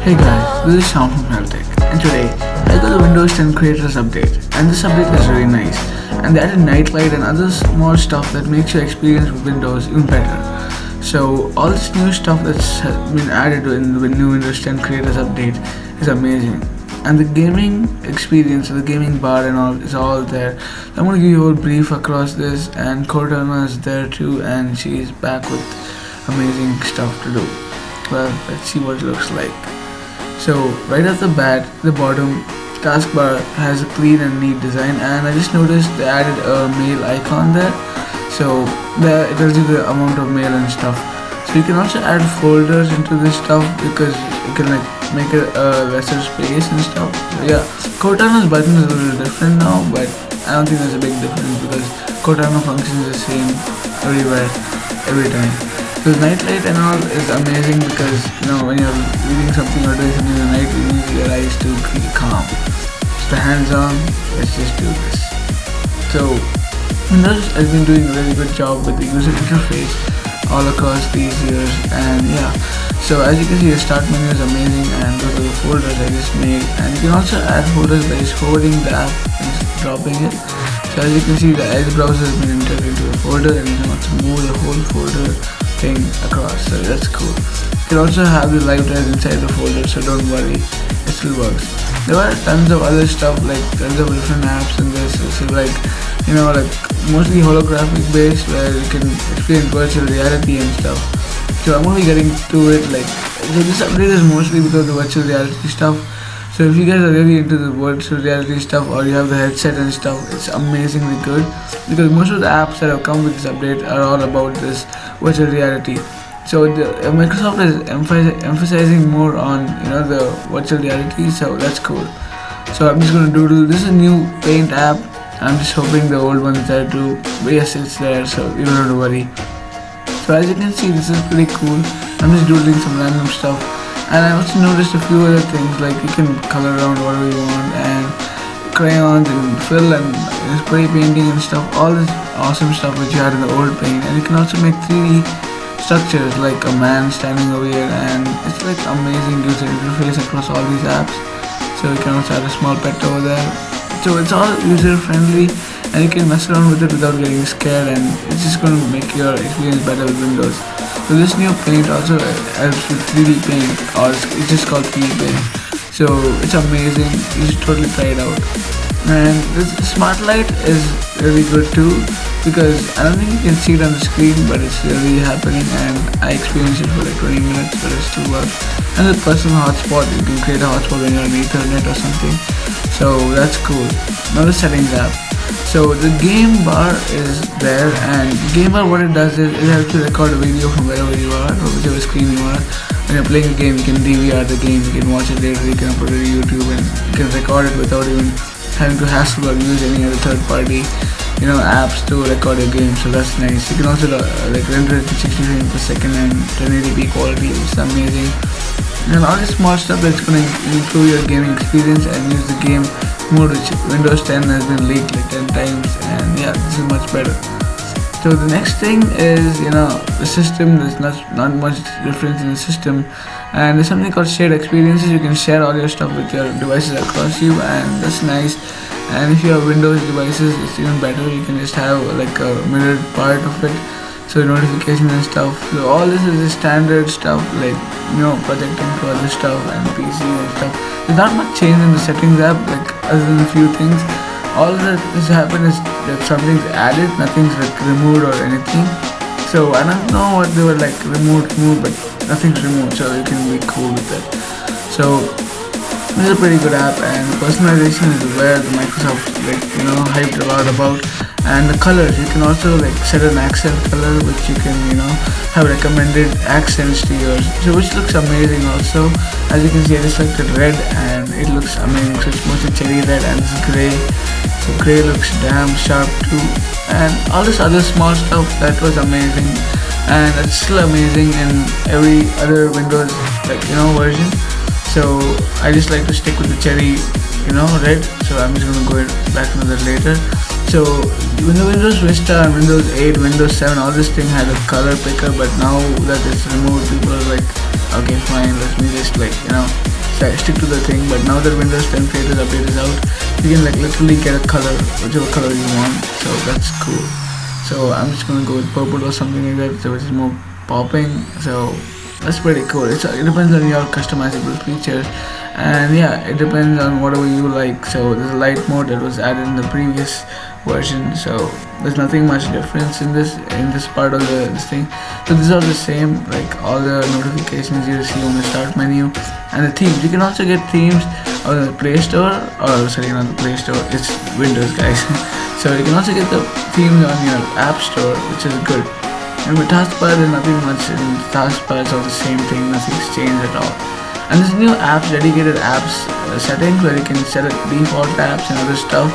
Hey guys, this is Sean from Untitled Chapter, and today I got the Windows 10 Creators Update, and this update is really nice. And they added nightlight and other small stuff that makes your experience with Windows even better. So all this new stuff that's been added in the new Windows 10 Creators Update is amazing. And the gaming experience, the gaming bar and all is all there. I'm gonna give you a brief across this, and Cortana is there too, and she's back with amazing stuff to do. Well, let's see what it looks like. So right off the bat, the bottom taskbar has a clean and neat design, and I just noticed they added a mail icon there. So there it tells you the amount of mail and stuff. So you can also add folders into this stuff because you can like make it a lesser space and stuff. So yeah, Cortana's button is a little different now, but I don't think there's a big difference because Cortana functions the same everywhere, every time. So nightlight and all is amazing because when you're reading something or doing something in the night, you need your eyes to be calm. So hands on, let's just do this. So Windows has been doing a really good job with the user interface all across these years, and yeah. So as you can see, the start menu is amazing, and those are the folders I just made. And you can also add folders by just holding the app and just dropping it. So as you can see, the Edge browser has been entered into a folder, and you can also move the whole folder thing across, so that's cool. You can also have the live drive inside the folder, so don't worry, it still works. There are tons of other stuff, like tons of different apps in this. So like mostly holographic based, where you can experience virtual reality and stuff. So I'm only getting to it so this update is mostly because of the virtual reality stuff. So if you guys are really into the virtual reality stuff, or you have the headset and stuff, it's amazingly good because most of the apps that have come with this update are all about this virtual reality. So Microsoft is emphasizing more on the virtual reality, so that's cool. So I'm just gonna doodle. This is a new Paint app. I'm just hoping the old one's there too, but yes, it's there, so you don't have to worry. So as you can see, this is pretty cool. I'm just doodling some random stuff. And I also noticed a few other things, like you can color around whatever you want, and crayons and fill and spray painting and stuff, all this awesome stuff which you had in the old Paint. And you can also make 3D structures like a man standing over here, and it's like amazing user interface across all these apps. So you can also add a small pet over there. So it's all user friendly, and you can mess around with it without getting scared, and it's just going to make your experience better with Windows. So this new Paint also helps with 3D Paint, or it's just called 3D Paint. So it's amazing, you should totally try it out. And this Smart Light is really good too, because I don't think you can see it on the screen, but it's really happening, and I experienced it for like 20 minutes, but it still works. And the personal hotspot, you can create a hotspot when you're on Ethernet or something. So that's cool. Now the settings app. So the game bar is there, and game bar, what it does is it helps you record a video from wherever you are or whichever screen you are. When you're playing a game, you can DVR the game, you can watch it later, you can upload it to YouTube, and you can record it without even having to hassle or use any other third party apps to record your game. So that's nice. You can also render it in 60 frames per second and 1080p quality, which is amazing. And all this small stuff that's going to improve your gaming experience and use the game mode, which Windows 10 has been leaked like 10 times, and yeah, this is much better. So the next thing is the system. There's not much difference in the system, and there's something called shared experiences. You can share all your stuff with your devices across you, and that's nice. And if you have Windows devices, it's even better. You can just have like a mirrored part of it, so notifications and stuff. So all this is the standard stuff, like projecting to other stuff and PC and stuff. There's not much change in the settings app, other than a few things. All that has happened is that something's added, nothing's removed or anything. So I don't know what they were removed, but nothing's removed, so you can be cool with that. So this is a pretty good app, and personalization is where the Microsoft hyped a lot about. And the colors, you can also set an accent color, which you can have recommended accents to yours, so which looks amazing. Also, as you can see, I just selected red, and it looks amazing. So it's mostly cherry red, and this is gray. So gray looks damn sharp too, and all this other small stuff that was amazing, and it's still amazing in every other Windows version. So I just like to stick with the cherry red, so I'm just gonna go back to that later. So when the Windows Vista and Windows 8, Windows 7, all this thing had a color picker, but now that it's removed, people are Okay, fine, let me just stick to the thing. But now that Windows 10 Creators Update is out, you can like literally get a color, whichever color you want. So that's cool. So I'm just gonna go with purple or something like that, so it's more popping. So that's pretty cool. It depends on your customizable features, and yeah, it depends on whatever you like. So there's a light mode that was added in the previous version, so there's nothing much difference in this part of this thing. So these are the same, like all the notifications you receive on the start menu, and the themes. You can also get themes on the Play Store, or sorry, not the Play Store. It's Windows, guys. So you can also get the themes on your App Store, which is good. And with taskbar, there's nothing much. In taskbar, it's all the same thing. Nothing's changed at all. And there's new apps, dedicated apps settings where you can set it default apps and other stuff.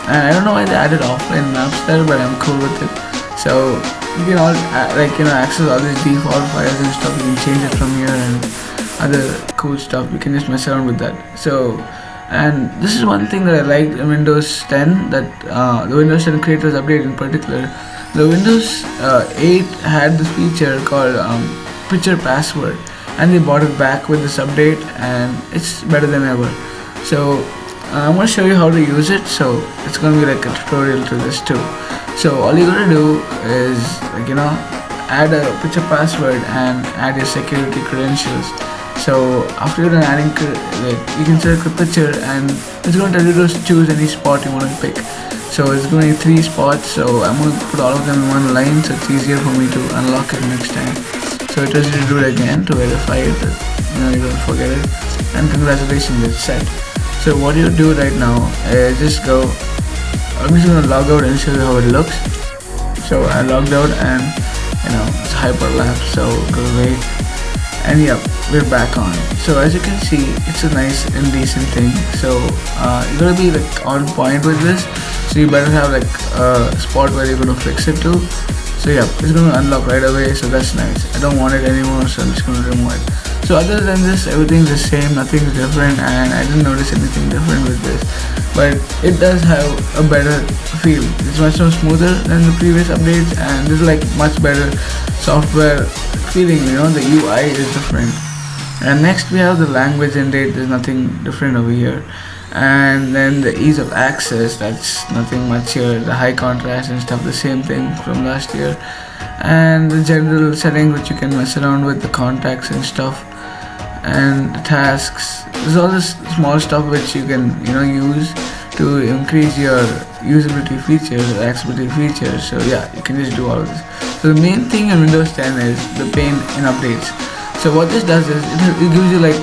And I don't know why they added offline maps there, but I'm cool with it. So you can all access all these default files and stuff. You can change it from here and other cool stuff. You can just mess around with that. So, and this is one thing that I liked in Windows 10, that the Windows 10 Creators Update in particular. The Windows 8 had this feature called picture password, and they brought it back with this update, and it's better than ever. So I'm going to show you how to use it. So it's going to be like a tutorial to this too. So all you got to do is add a picture password and add your security credentials. So after you're done adding, you can select a picture, and it's going to tell you to choose any spot you want to pick. So it's going to be 3 spots, so I'm going to put all of them in one line, so it's easier for me to unlock it next time. So it tells you to do it again to verify it, you don't forget it, and congratulations, it's set. So what you do right now is just go, I'm just going to log out and show you how it looks. So I logged out, and it's hyperlapse, so go away. And yep, we're back on. So as you can see, it's a nice and decent thing. So you're gonna be like on point with this. So you better have like a spot where you're gonna fix it to. So yeah, it's gonna unlock right away. So that's nice. I don't want it anymore, so I'm just gonna remove it. So other than this, everything's the same. Nothing's different, and I didn't notice anything different with this. But it does have a better feel. It's much more smoother than the previous updates, and there's like much better software feeling. The UI is different. And next we have the language and date. There's nothing different over here. And then the ease of access, that's nothing much here. The high contrast and stuff, the same thing from last year. And the general settings which you can mess around with, the contacts and stuff, and the tasks. There's all this small stuff which you can use to increase your usability features or accessibility features. So yeah, you can just do all of this. So the main thing in Windows 10 is the pane in updates. So what this does is it gives you like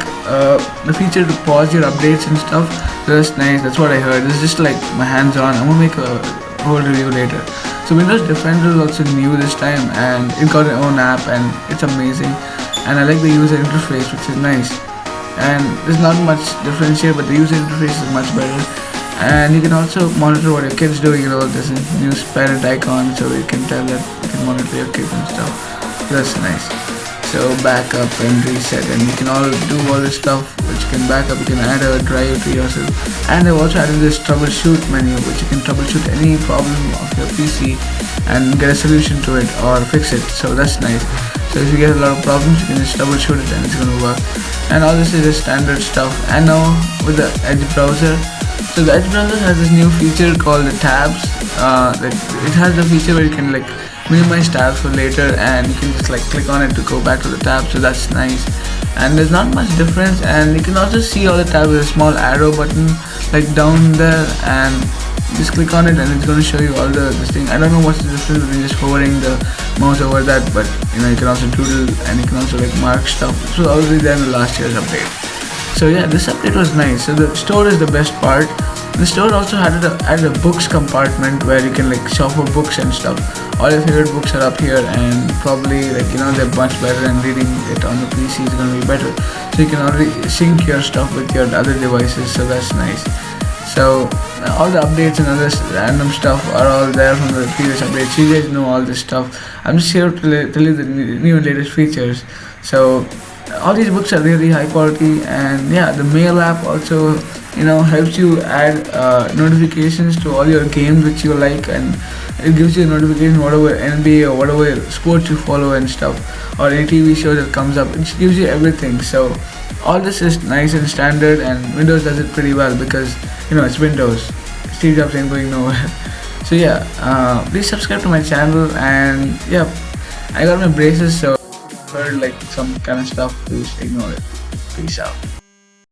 the feature to pause your updates and stuff. So that's nice. That's what I heard. This is just like my hands on. I'm gonna make a whole review later. So Windows Defender is also new this time, and it got its own app, and it's amazing. And I like the user interface, which is nice. And there's not much difference here, but the user interface is much better. And you can also monitor what your kids doing. There's a new parent icon, so you can tell that you can monitor your kids and stuff. So that's nice. So back up and reset, and you can all do all this stuff which you can back up. You can add a drive to yourself, and I've also added this troubleshoot menu, which you can troubleshoot any problem of your PC and get a solution to it or fix it. So that's nice. So if you get a lot of problems, you can just troubleshoot it and it's going to work. And all this is just standard stuff. And now with the Edge browser, so the Edge browser has this new feature called the tabs. It has the feature where you can like minimize tabs for later, and you can just like click on it to go back to the tab. So that's nice. And there's not much difference, and you can also see all the tabs with a small arrow button like down there, and just click on it and it's going to show you all this thing. I don't know what's the difference between just hovering the mouse over that, but you can also doodle, and you can also like mark stuff. So already there in the last year's update. So yeah, this update was nice. So the store is the best part. The store also added a books compartment where you can like shop for books and stuff. All your favorite books are up here, and probably they're much better, and reading it on the PC is going to be better. So you can already sync your stuff with your other devices, so that's nice. So all the updates and other random stuff are all there from the previous updates. You guys know all this stuff. I'm just here to tell you the new and latest features. So all these books are really high quality, and yeah, the mail app also helps you add notifications to all your games which you like, and It gives you a notification whatever NBA or whatever sports you follow and stuff, or any TV show that comes up. It gives you everything. So all this is nice and standard, and Windows does it pretty well because it's Windows. Steve Jobs ain't going nowhere. So yeah, please subscribe to my channel, and yeah, I got my braces, so if you heard like some kind of stuff, please ignore it. Peace out.